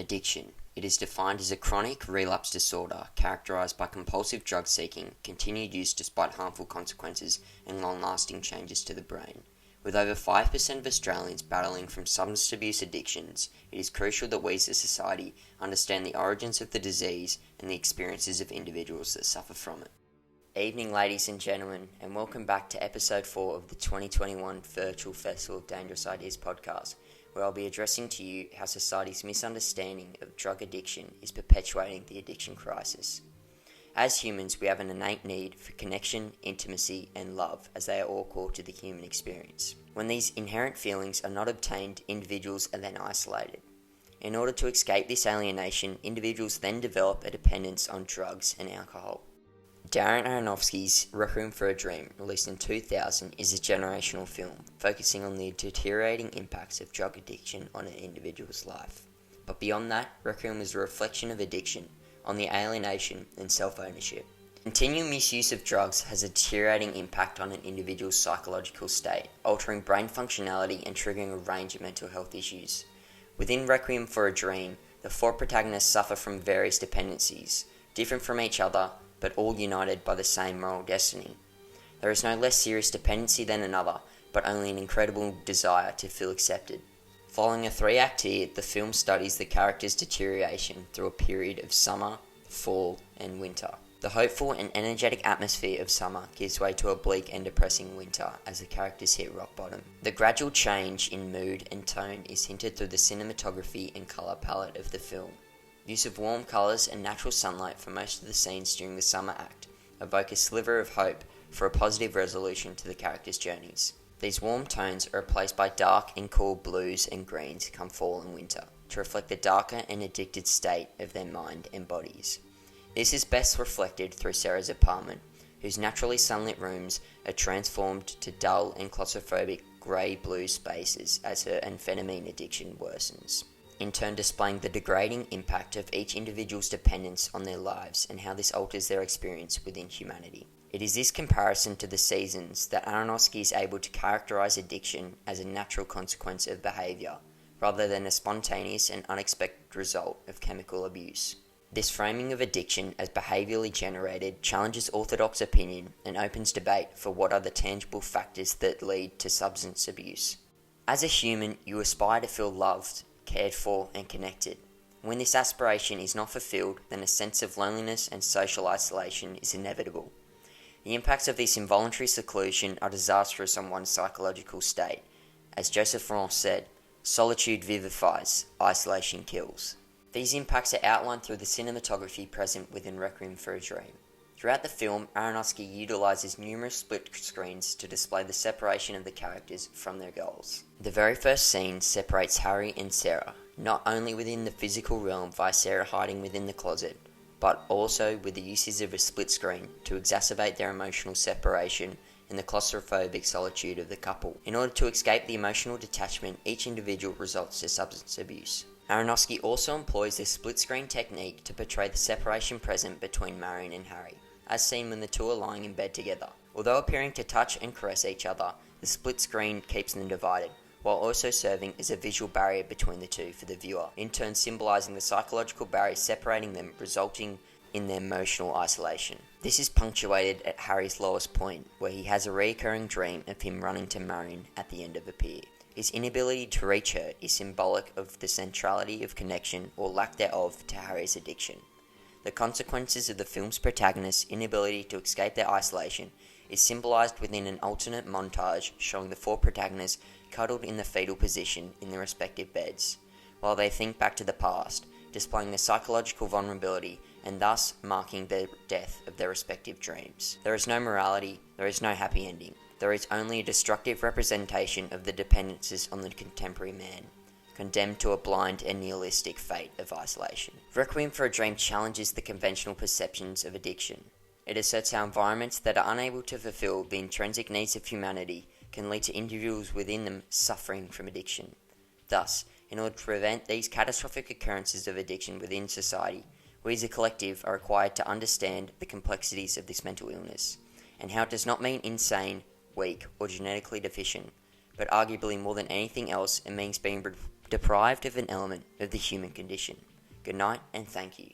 Addiction. It is defined as a chronic relapse disorder characterized by compulsive drug seeking, continued use despite harmful consequences, and long-lasting changes to the brain. With over 5% of Australians battling from substance abuse addictions, it is crucial that we as a society understand the origins of the disease and the experiences of individuals that suffer from it. Evening, ladies and gentlemen, and welcome back to episode 4 of the 2021 Virtual Festival of Dangerous Ideas podcast, where I'll be addressing to you how society's misunderstanding of drug addiction is perpetuating the addiction crisis. As humans, we have an innate need for connection, intimacy, and love, as they are all core to the human experience. When these inherent feelings are not obtained, individuals are then isolated. In order to escape this alienation, individuals then develop a dependence on drugs and alcohol. Darren Aronofsky's Requiem for a Dream, released in 2000, is a generational film focusing on the deteriorating impacts of drug addiction on an individual's life. But beyond that, Requiem is a reflection of addiction, on the alienation and self-ownership. Continual misuse of drugs has a deteriorating impact on an individual's psychological state, altering brain functionality and triggering a range of mental health issues. Within Requiem for a Dream, the four protagonists suffer from various dependencies, different from each other, but all united by the same moral destiny. There is no less serious dependency than another, but only an incredible desire to feel accepted. Following a 3-act year, the film studies the characters' deterioration through a period of summer, fall, and winter. The hopeful and energetic atmosphere of summer gives way to a bleak and depressing winter as the characters hit rock bottom. The gradual change in mood and tone is hinted through the cinematography and colour palette of the film. Use of warm colours and natural sunlight for most of the scenes during the summer act evoke a sliver of hope for a positive resolution to the characters' journeys. These warm tones are replaced by dark and cool blues and greens come fall and winter, to reflect the darker and addicted state of their mind and bodies. This is best reflected through Sarah's apartment, whose naturally sunlit rooms are transformed to dull and claustrophobic grey-blue spaces as her amphetamine addiction worsens, in turn displaying the degrading impact of each individual's dependence on their lives and how this alters their experience within humanity. It is this comparison to the seasons that Aronofsky is able to characterize addiction as a natural consequence of behavior, rather than a spontaneous and unexpected result of chemical abuse. This framing of addiction as behaviorally generated challenges orthodox opinion and opens debate for what are the tangible factors that lead to substance abuse. As a human, you aspire to feel loved, cared for, and connected. When this aspiration is not fulfilled, then a sense of loneliness and social isolation is inevitable. The impacts of this involuntary seclusion are disastrous on one's psychological state. As Joseph Ross said, solitude vivifies, isolation kills. These impacts are outlined through the cinematography present within Requiem for a Dream. Throughout the film, Aronofsky utilizes numerous split screens to display the separation of the characters from their goals. The very first scene separates Harry and Sarah, not only within the physical realm via Sarah hiding within the closet, but also with the uses of a split screen to exacerbate their emotional separation and the claustrophobic solitude of the couple. In order to escape the emotional detachment, each individual resorts to substance abuse. Aronofsky also employs this split-screen technique to portray the separation present between Marion and Harry, as seen when the two are lying in bed together. Although appearing to touch and caress each other, the split screen keeps them divided, while also serving as a visual barrier between the two for the viewer, in turn symbolising the psychological barrier separating them, resulting in their emotional isolation. This is punctuated at Harry's lowest point, where he has a recurring dream of him running to Marion at the end of a pier. His inability to reach her is symbolic of the centrality of connection or lack thereof to Harry's addiction. The consequences of the film's protagonist's inability to escape their isolation is symbolised within an alternate montage showing the four protagonists cuddled in the fetal position in their respective beds, while they think back to the past, displaying the psychological vulnerability and thus marking the death of their respective dreams. There is no morality, there is no happy ending. There is only a destructive representation of the dependencies on the contemporary man, condemned to a blind and nihilistic fate of isolation. Requiem for a Dream challenges the conventional perceptions of addiction. It asserts how environments that are unable to fulfill the intrinsic needs of humanity can lead to individuals within them suffering from addiction. Thus, in order to prevent these catastrophic occurrences of addiction within society, we as a collective are required to understand the complexities of this mental illness, and how it does not mean insane, weak, or genetically deficient, but arguably more than anything else it means being deprived of an element of the human condition. Good night and thank you.